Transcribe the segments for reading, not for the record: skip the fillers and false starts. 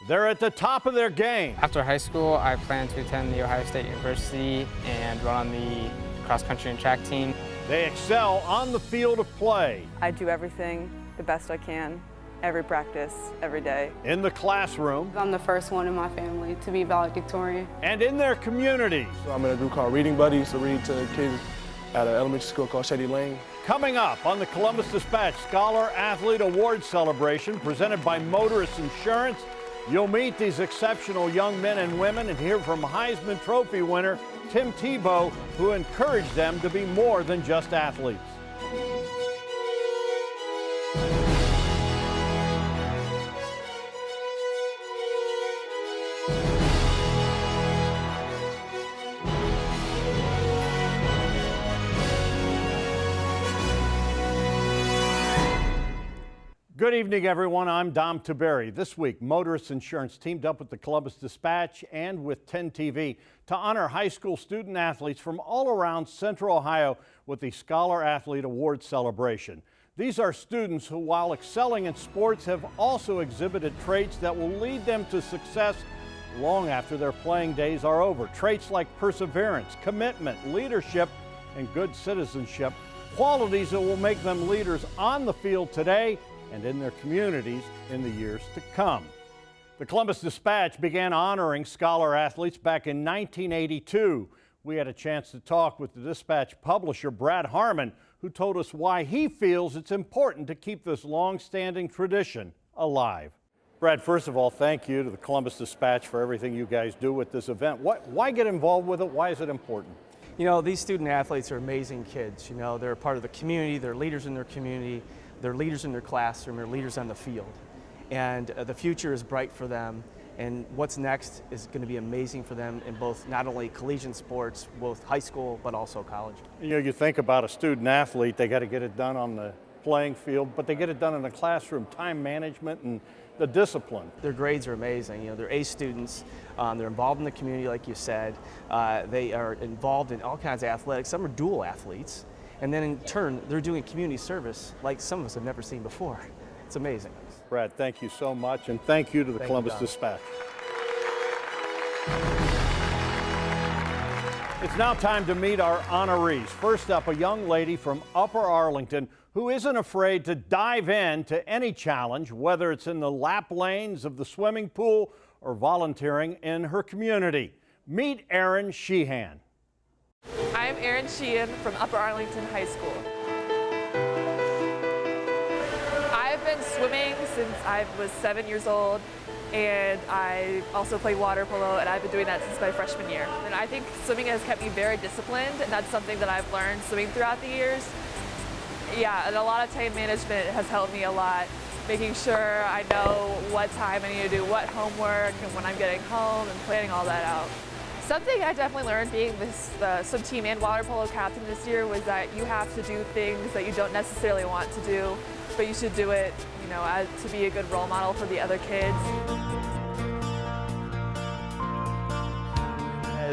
They're at the top of their game. After high school, I plan to attend The Ohio State University and run on the cross-country and track team. They excel on the field of play. I do everything the best I can, every practice, every day. In the classroom. I'm the first one in my family to be valedictorian. And in their communities. So I'm in a group called Reading Buddies to read to kids at an elementary school called Shady Lane. Coming up on the Columbus Dispatch Scholar Athlete Award Celebration presented by Motorists Insurance, you'll meet these exceptional young men and women and hear from Heisman Trophy winner Tim Tebow, who encouraged them to be more than just athletes. Good evening, everyone. I'm Dom Tiberi. This week, Motorists Insurance teamed up with the Columbus Dispatch and with 10 TV to honor high school student athletes from all around Central Ohio with the Scholar Athlete Award celebration. These are students who, while excelling in sports, have also exhibited traits that will lead them to success long after their playing days are over. Traits like perseverance, commitment, leadership, and good citizenship, qualities that will make them leaders on the field today and in their communities in the years to come. The Columbus Dispatch began honoring scholar athletes back in 1982. We had a chance to talk with the Dispatch publisher, Brad Harmon, who told us why he feels it's important to keep this long-standing tradition alive. Brad, first of all, thank you to the Columbus Dispatch for everything you guys do with this event. Why get involved with it? Why is it important? You know, these student athletes are amazing kids. You know, they're a part of the community, they're leaders in their community, they're leaders in their classroom, they're leaders on the field. And the future is bright for them, and what's next is going to be amazing for them in both not only collegiate sports, both high school, but also college. You know, you think about a student athlete, they got to get it done on the playing field, but they get it done in the classroom, time management and the discipline. Their grades are amazing. You know, they're A students. They're involved in the community, like you said. They are involved in all kinds of athletics. Some are dual athletes. And then in turn, they're doing community service like some of us have never seen before. It's amazing. Brad, thank you so much, and thank you to the Columbus Dispatch. It's now time to meet our honorees. First up, a young lady from Upper Arlington who isn't afraid to dive into any challenge, whether it's in the lap lanes of the swimming pool or volunteering in her community. Meet Erin Sheehan. I'm Erin Sheehan from Upper Arlington High School. I've been swimming since I was 7 years old, and I also play water polo, and I've been doing that since my freshman year. And I think swimming has kept me very disciplined, and that's something that I've learned swimming throughout the years. Yeah, and a lot of time management has helped me a lot, making sure I know what time I need to do what homework and when I'm getting home and planning all that out. Something I definitely learned being this swim team and water polo captain this year was that you have to do things that you don't necessarily want to do, but you should do it, you know, to be a good role model for the other kids.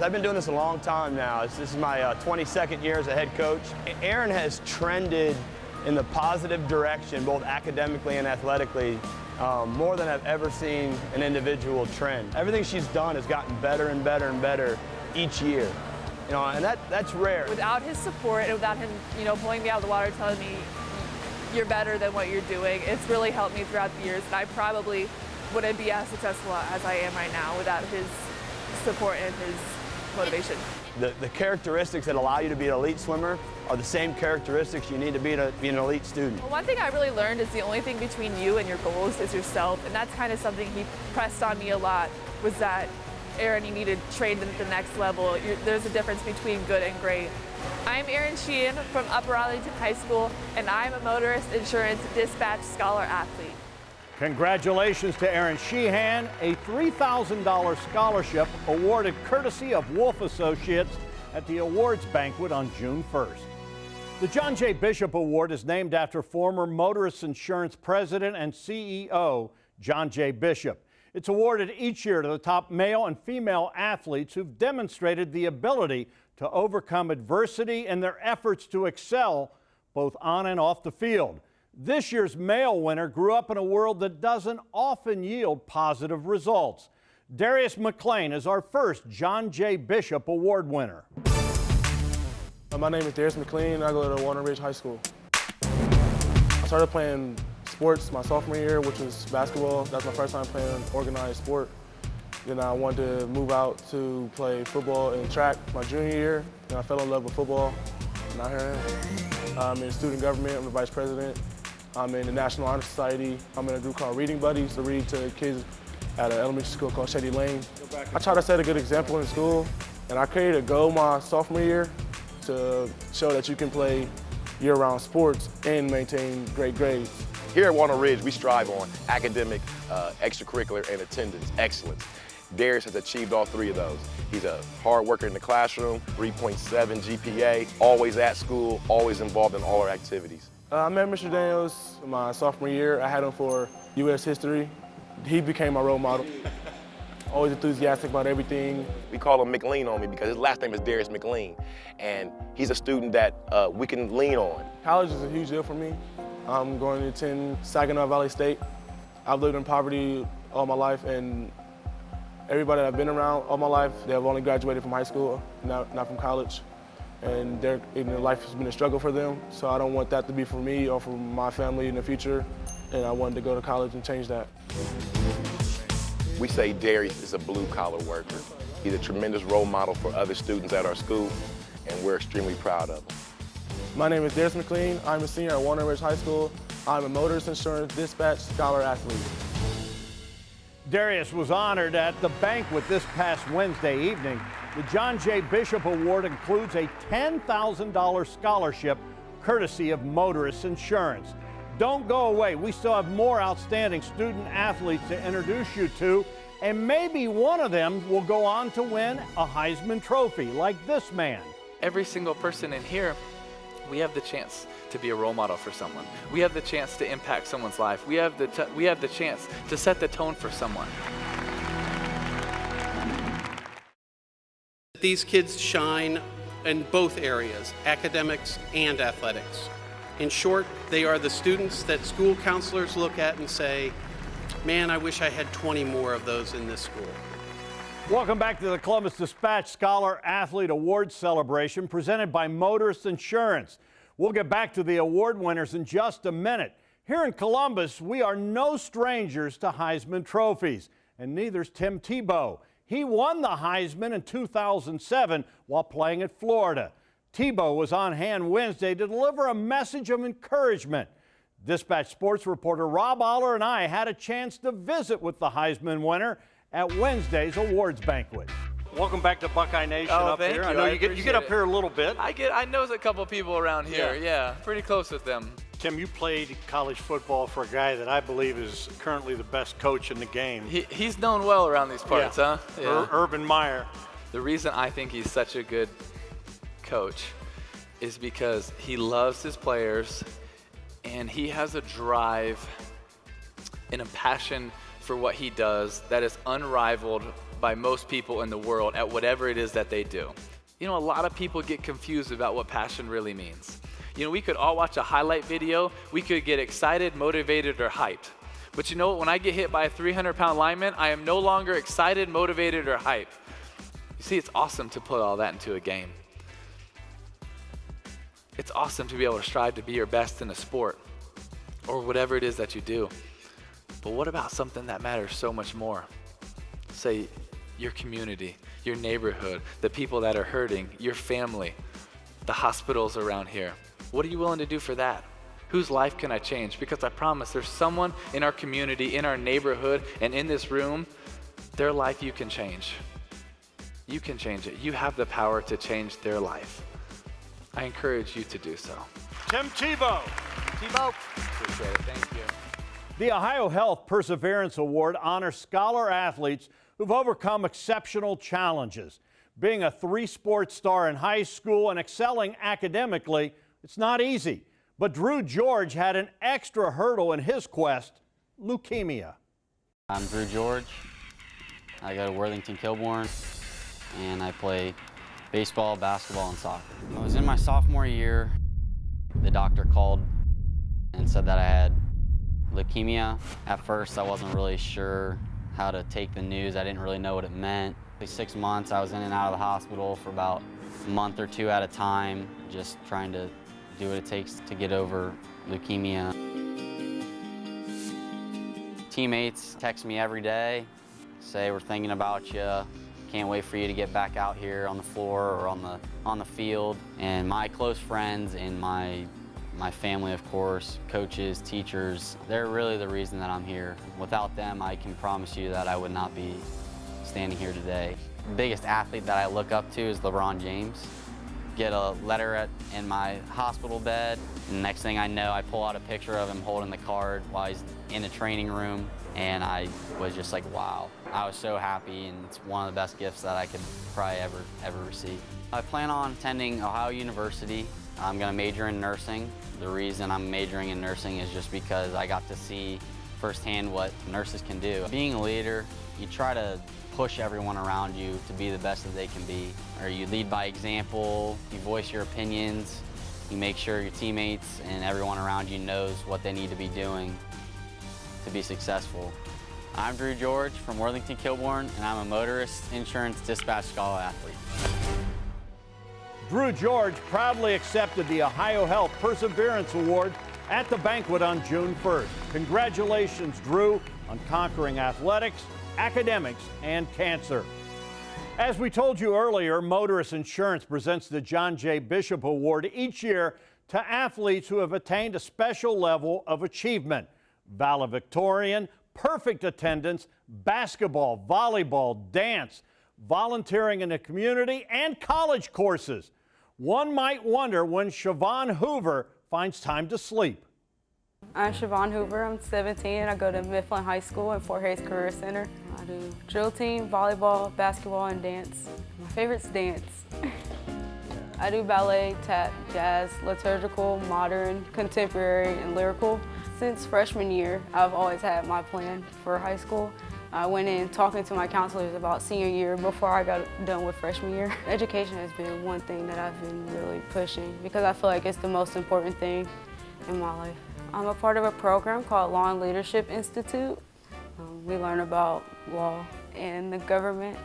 I've been doing this a long time now. This is my 22nd year as a head coach. Erin has trended in the positive direction, both academically and athletically, more than I've ever seen an individual trend. Everything she's done has gotten better and better and better each year. You know, and that's rare. Without his support and without him, you know, pulling me out of the water, telling me you're better than what you're doing, it's really helped me throughout the years. And I probably wouldn't be as successful as I am right now without his support and his motivation. The characteristics that allow you to be an elite swimmer are the same characteristics you need to be an elite student. Well, one thing I really learned is the only thing between you and your goals is yourself, and that's kind of something he pressed on me a lot, was that, Erin, you need to train at the next level. There's a difference between good and great. I'm Erin Sheehan from Upper Arlington High School, and I'm a Motorist Insurance Dispatch Scholar Athlete. Congratulations to Erin Sheehan, a $3,000 scholarship awarded courtesy of Wolf Associates at the awards banquet on June 1st. The John J. Bishop Award is named after former Motorists Insurance President and CEO John J. Bishop. It's awarded each year to the top male and female athletes who've demonstrated the ability to overcome adversity in their efforts to excel both on and off the field. This year's male winner grew up in a world that doesn't often yield positive results. Darius McLean is our first John J. Bishop Award winner. My name is Darius McLean. I go to Walnut Ridge High School. I started playing sports my sophomore year, which was basketball. That's my first time playing an organized sport. Then I wanted to move out to play football and track my junior year. And I fell in love with football. Now here I am. I'm in student government. I'm the vice president. I'm in the National Honor Society. I'm in a group called Reading Buddies to read to kids at an elementary school called Shady Lane. I try to set a good example in school, and I created a goal my sophomore year to show that you can play year-round sports and maintain great grades. Here at Walnut Ridge, we strive on academic, extracurricular, and attendance excellence. Darius has achieved all three of those. He's a hard worker in the classroom, 3.7 GPA, always at school, always involved in all our activities. I met Mr. Daniels my sophomore year. I had him for U.S. history. He became my role model. Always enthusiastic about everything. We call him McLean on me because his last name is Darius McLean, and he's a student that we can lean on. College is a huge deal for me. I'm going to attend Saginaw Valley State. I've lived in poverty all my life, and everybody that I've been around all my life, they've only graduated from high school, not from college. And their life has been a struggle for them, so I don't want that to be for me or for my family in the future, and I wanted to go to college and change that. We say Darius is a blue-collar worker. He's a tremendous role model for other students at our school, and we're extremely proud of him. My name is Darius McLean. I'm a senior at Walnut Ridge High School. I'm a Motorists Insurance Dispatch Scholar Athlete. Darius was honored at the banquet this past Wednesday evening. The John J. Bishop Award includes a $10,000 scholarship courtesy of Motorists Insurance. Don't go away. We still have more outstanding student athletes to introduce you to, and maybe one of them will go on to win a Heisman Trophy, like this man. Every single person in here, we have the chance to be a role model for someone. We have the chance to impact someone's life. We have the chance to set the tone for someone. These kids shine in both areas, academics and athletics. In short, they are the students that school counselors look at and say, man, I wish I had 20 more of those in this school. Welcome back to the Columbus Dispatch Scholar Athlete Award Celebration presented by Motorists Insurance. We'll get back to the award winners in just a minute. Here in Columbus, we are no strangers to Heisman trophies, and neither's Tim Tebow. He won the Heisman in 2007 while playing at Florida. Tebow was on hand Wednesday to deliver a message of encouragement. Dispatch sports reporter Rob Aller and I had a chance to visit with the Heisman winner at Wednesday's awards banquet. Welcome back to Buckeye Nation up thank here. you. I know I you get up here a little bit. I know a couple people around here. Yeah, pretty close with them. Tim, you played college football for a guy that I believe is currently the best coach in the game. He's known well around these parts, huh? Yeah. Urban Meyer. The reason I think he's such a good coach is because he loves his players and he has a drive and a passion for what he does that is unrivaled by most people in the world at whatever it is that they do. You know, a lot of people get confused about what passion really means. You know, we could all watch a highlight video, we could get excited, motivated, or hyped. But you know what, when I get hit by a 300-pound lineman, I am no longer excited, motivated, or hyped. You see, it's awesome to put all that into a game. It's awesome to be able to strive to be your best in a sport or whatever it is that you do. But what about something that matters so much more? Say, your community, your neighborhood, the people that are hurting, your family, the hospitals around here. What are you willing to do for that? Whose life can I change? Because I promise there's someone in our community, in our neighborhood, and in this room, their life you can change. You can change it. You have the power to change their life. I encourage you to do so. Tim Tebow. Tebow. Appreciate it. Thank you. The Ohio Health Perseverance Award honors scholar athletes who've overcome exceptional challenges. Being a three-sport star in high school and excelling academically, it's not easy. But Drew George had an extra hurdle in his quest, leukemia. I'm Drew George. I go to Worthington Kilbourne, and I play baseball, basketball, and soccer. I was in my sophomore year. The doctor called and said that I had leukemia. At first, I wasn't really sure how to take the news. I didn't really know what it meant. For 6 months, I was in and out of the hospital for about a month or two at a time, just trying to do what it takes to get over leukemia. Teammates text me every day, say we're thinking about you, can't wait for you to get back out here on the floor or on the field. And my close friends and my family, of course, coaches, teachers, they're really the reason that I'm here. Without them, I can promise you that I would not be standing here today. The biggest athlete that I look up to is LeBron James. Get a letter in my hospital bed, and the next thing I know, I pull out a picture of him holding the card while he's in the training room, and I was just like, wow. I was so happy, and it's one of the best gifts that I could probably ever receive. I plan on attending Ohio University. I'm gonna major in nursing. The reason I'm majoring in nursing is just because I got to see firsthand what nurses can do. Being a leader, you try to push everyone around you to be the best that they can be. Or you lead by example, you voice your opinions, you make sure your teammates and everyone around you knows what they need to be doing to be successful. I'm Drew George from Worthington Kilbourne, and I'm a Motorists Insurance Dispatch Scholar athlete. Drew George proudly accepted the Ohio Health Perseverance Award at the banquet on June 1st. Congratulations, Drew, on conquering athletics, academics, and cancer. As we told you earlier, Motorists Insurance presents the John J. Bishop Award each year to athletes who have attained a special level of achievement. Valedictorian, perfect attendance, basketball, volleyball, dance, volunteering in the community, and college courses. One might wonder when Siobhan Hoover finds time to sleep. I'm Siobhan Hoover. I'm 17 and I go to McLean High School and Fort Hays Career Center. I do drill team, volleyball, basketball, and dance. My favorite's dance. I do ballet, tap, jazz, liturgical, modern, contemporary, and lyrical. Since freshman year, I've always had my plan for high school. I went in talking to my counselors about senior year before I got done with freshman year. Education has been one thing that I've been really pushing because I feel like it's the most important thing in my life. I'm a part of a program called Law and Leadership Institute. We learn about law and the government,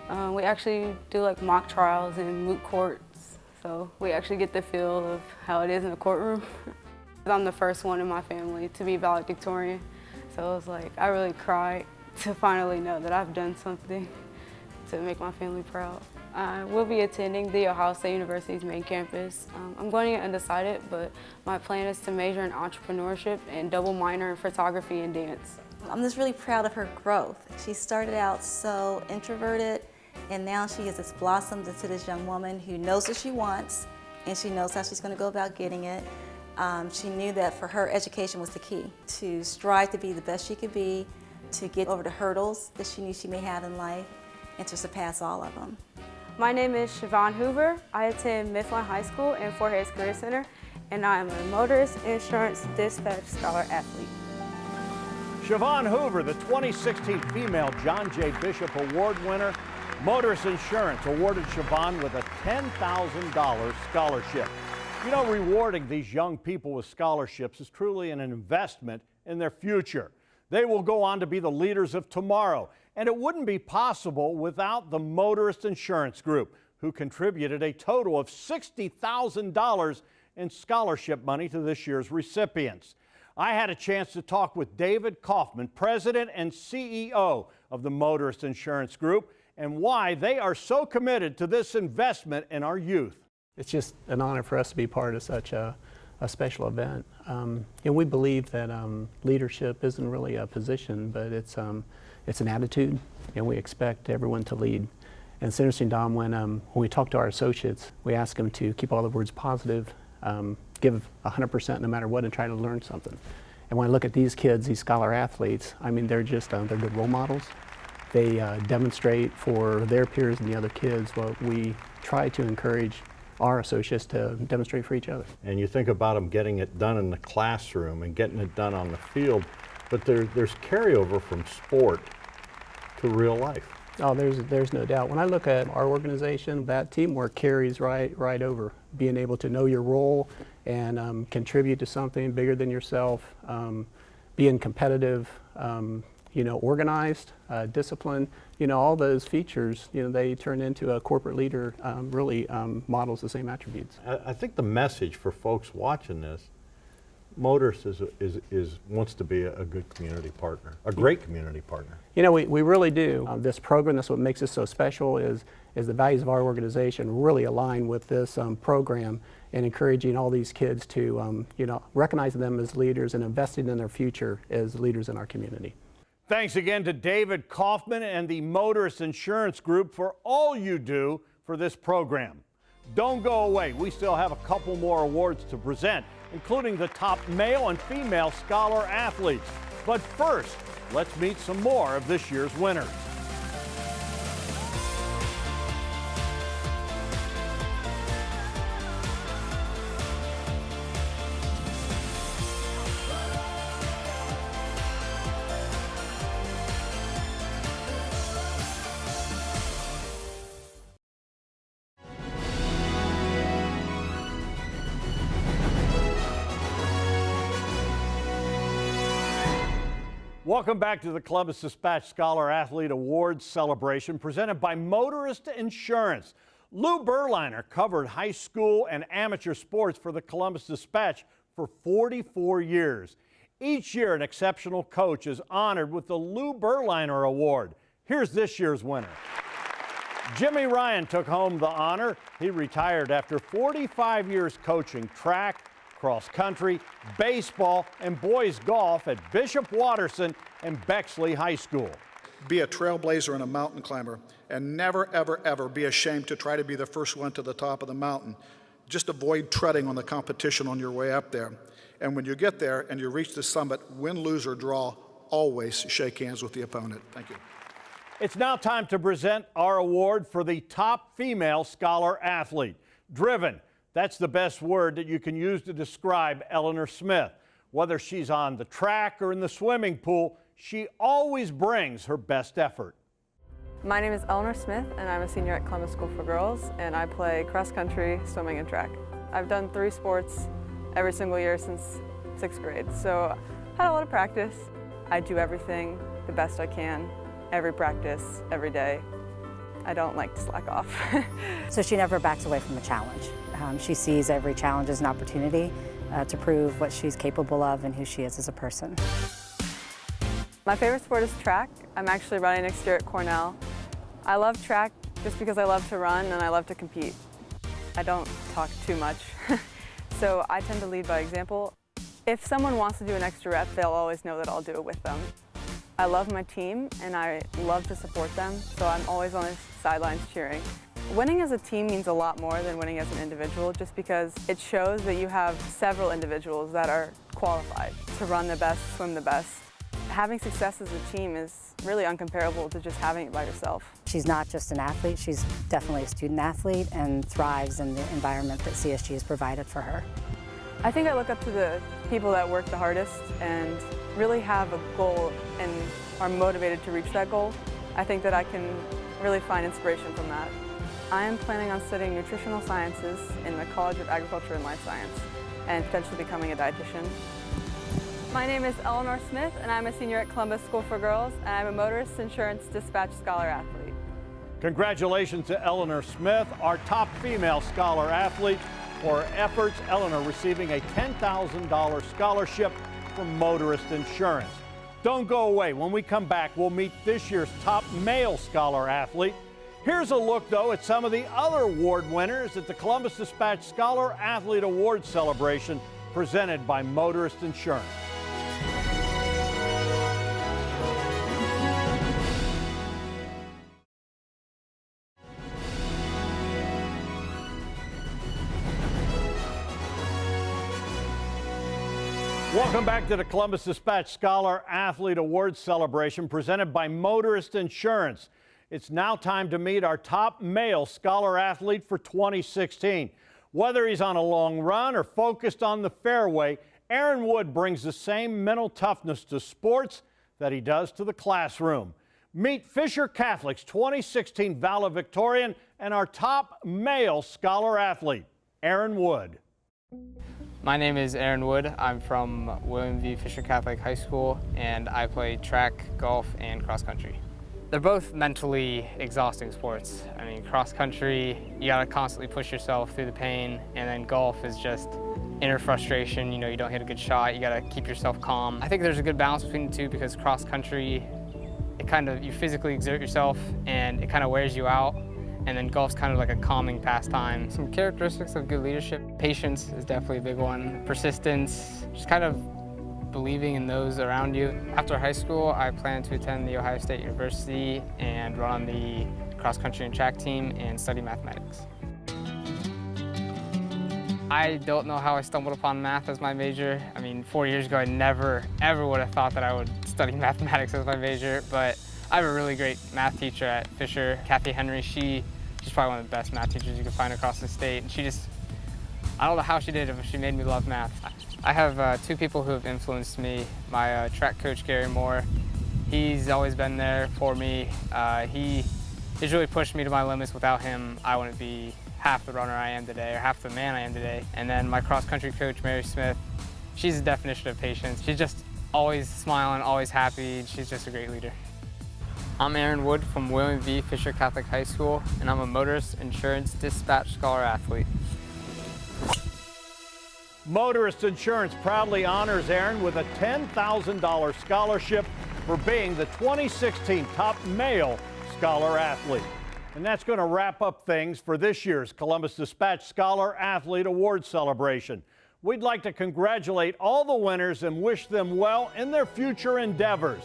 and we actually do like mock trials and moot courts. So we actually get the feel of how it is in a courtroom. I'm the first one in my family to be valedictorian. So it was like, I really cried to finally know that I've done something to make my family proud. I will be attending the Ohio State University's main campus. I'm going to get undecided, but my plan is to major in entrepreneurship and double minor in photography and dance. I'm just really proud of her growth. She started out so introverted, and now she has just blossomed into this young woman who knows what she wants, and she knows how she's going to go about getting it. She knew that for her, education was the key, to strive to be the best she could be, to get over the hurdles that she knew she may have in life, and to surpass all of them. My name is Siobhan Hoover. I attend McLean High School and Fort Hays Career Center, and I am a Motorist Insurance Dispatch Scholar athlete. Siobhan Hoover, the 2016 Female John J. Bishop Award winner. Motorist Insurance awarded Siobhan with a $10,000 scholarship. You know, rewarding these young people with scholarships is truly an investment in their future. They will go on to be the leaders of tomorrow, and it wouldn't be possible without the Motorist Insurance Group, who contributed a total of $60,000 in scholarship money to this year's recipients. I had a chance to talk with David Kaufman, President and CEO of the Motorist Insurance Group, and why they are so committed to this investment in our youth. It's just an honor for us to be part of such a special event. We believe that leadership isn't really a position, but it's an attitude, and we expect everyone to lead. And it's interesting, Dom, when we talk to our associates, we ask them to keep all the words positive, give 100% no matter what, and try to learn something. And when I look at these kids, these scholar athletes, I mean, they're just they're good role models. They demonstrate for their peers and the other kids what we try to encourage our associates to demonstrate for each other. And you think about them getting it done in the classroom and getting it done on the field, but there's carryover from sport to real life. Oh, there's no doubt. When I look at our organization, that teamwork carries right over. Being able to know your role and contribute to something bigger than yourself, being competitive, organized, disciplined, all those features, they turn into a corporate leader, really models the same attributes. I think the message for folks watching this, Motorists wants to be a good community partner, a great community partner. We really do. This program, that's what makes it so special, is the values of our organization really align with this program, and encouraging all these kids to, recognizing them as leaders and investing in their future as leaders in our community. Thanks again to David Kaufman and the Motorists Insurance Group for all you do for this program. Don't go away. We still have a couple more awards to present, including the top male and female scholar athletes. But first, let's meet some more of this year's winners. Welcome back to the Columbus Dispatch Scholar Athlete Awards celebration presented by Motorists Insurance. Lubar Liner covered high school and amateur sports for the Columbus Dispatch for 44 years. Each year, an exceptional coach is honored with the Lubar Liner Award. Here's this year's winner. Jimmy Ryan took home the honor. He retired after 45 years coaching track, cross country, baseball, and boys golf at Bishop Watterson and Bexley High School. Be a trailblazer and a mountain climber, and never, ever, ever be ashamed to try to be the first one to the top of the mountain. Just avoid treading on the competition on your way up there. And when you get there and you reach the summit, win, lose, or draw, always shake hands with the opponent. Thank you. It's now time to present our award for the top female scholar athlete. Driven. That's the best word that you can use to describe Elinor Smith. Whether she's on the track or in the swimming pool, she always brings her best effort. My name is Elinor Smith, and I'm a senior at Columbus School for Girls, and I play cross country, swimming, and track. I've done 3 sports every single year since 6th grade, so I had a lot of practice. I do everything the best I can, every practice, every day. I don't like to slack off. So she never backs away from a challenge. She sees every challenge as an opportunity to prove what she's capable of and who she is as a person. My favorite sport is track. I'm actually running next year at Cornell. I love track just because I love to run and I love to compete. I don't talk too much, so I tend to lead by example. If someone wants to do an extra rep, they'll always know that I'll do it with them. I love my team and I love to support them, so I'm always on the sidelines cheering. Winning as a team means a lot more than winning as an individual, just because it shows that you have several individuals that are qualified to run the best, swim the best. Having success as a team is really uncomparable to just having it by yourself. She's not just an athlete, she's definitely a student athlete and thrives in the environment that CSG has provided for her. I think I look up to the people that work the hardest and really have a goal and are motivated to reach that goal. I think that I can really find inspiration from that. I am planning on studying nutritional sciences in the College of Agriculture and Life Science and potentially becoming a dietitian. My name is Elinor Smith and I'm a senior at Columbus School for Girls and I'm a Motorists Insurance Dispatch Scholar Athlete. Congratulations to Elinor Smith, our top female scholar athlete. For her efforts, Elinor receiving a $10,000 scholarship from Motorist Insurance. Don't go away. When we come back, we'll meet this year's top male scholar athlete. Here's a look, though, at some of the other award winners at the Columbus Dispatch Scholar Athlete Awards celebration presented by Motorist Insurance. Welcome back to the Columbus Dispatch Scholar Athlete Awards celebration presented by Motorist Insurance. It's now time to meet our top male scholar athlete for 2016. Whether he's on a long run or focused on the fairway, Erin Wood brings the same mental toughness to sports that he does to the classroom. Meet Fisher Catholic's 2016 valedictorian and our top male scholar athlete, Erin Wood. My name is Erin Wood. I'm from William V. Fisher Catholic High School, and I play track, golf, and cross country. They're both mentally exhausting sports. I mean, cross country, you gotta constantly push yourself through the pain, and then golf is just inner frustration. You know, you don't hit a good shot, you gotta keep yourself calm. I think there's a good balance between the two because cross country, you physically exert yourself and it kind of wears you out. And then golf's kind of like a calming pastime. Some characteristics of good leadership. Patience is definitely a big one. Persistence, just kind of believing in those around you. After high school, I plan to attend the Ohio State University and run on the cross country and track team and study mathematics. I don't know how I stumbled upon math as my major. I mean, 4 years ago, I never, ever would have thought that I would study mathematics as my major, but I have a really great math teacher at Fisher, Kathy Henry. She's probably one of the best math teachers you can find across the state. And I don't know how she did it, but she made me love math. I have two people who have influenced me. My track coach, Gary Moore, he's always been there for me. He's really pushed me to my limits. Without him, I wouldn't be half the runner I am today, or half the man I am today. And then my cross-country coach, Mary Smith, she's the definition of patience. She's just always smiling, always happy. She's just a great leader. I'm Erin Wood from William V. Fisher Catholic High School, and I'm a Motorists Insurance Dispatch Scholar athlete. Motorists Insurance proudly honors Erin with a $10,000 scholarship for being the 2016 top male scholar athlete. And that's going to wrap up things for this year's Columbus Dispatch Scholar Athlete Award celebration. We'd like to congratulate all the winners and wish them well in their future endeavors.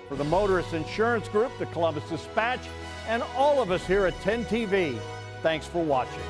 For the Motorists Insurance Group, the Columbus Dispatch, and all of us here at 10 TV, thanks for watching.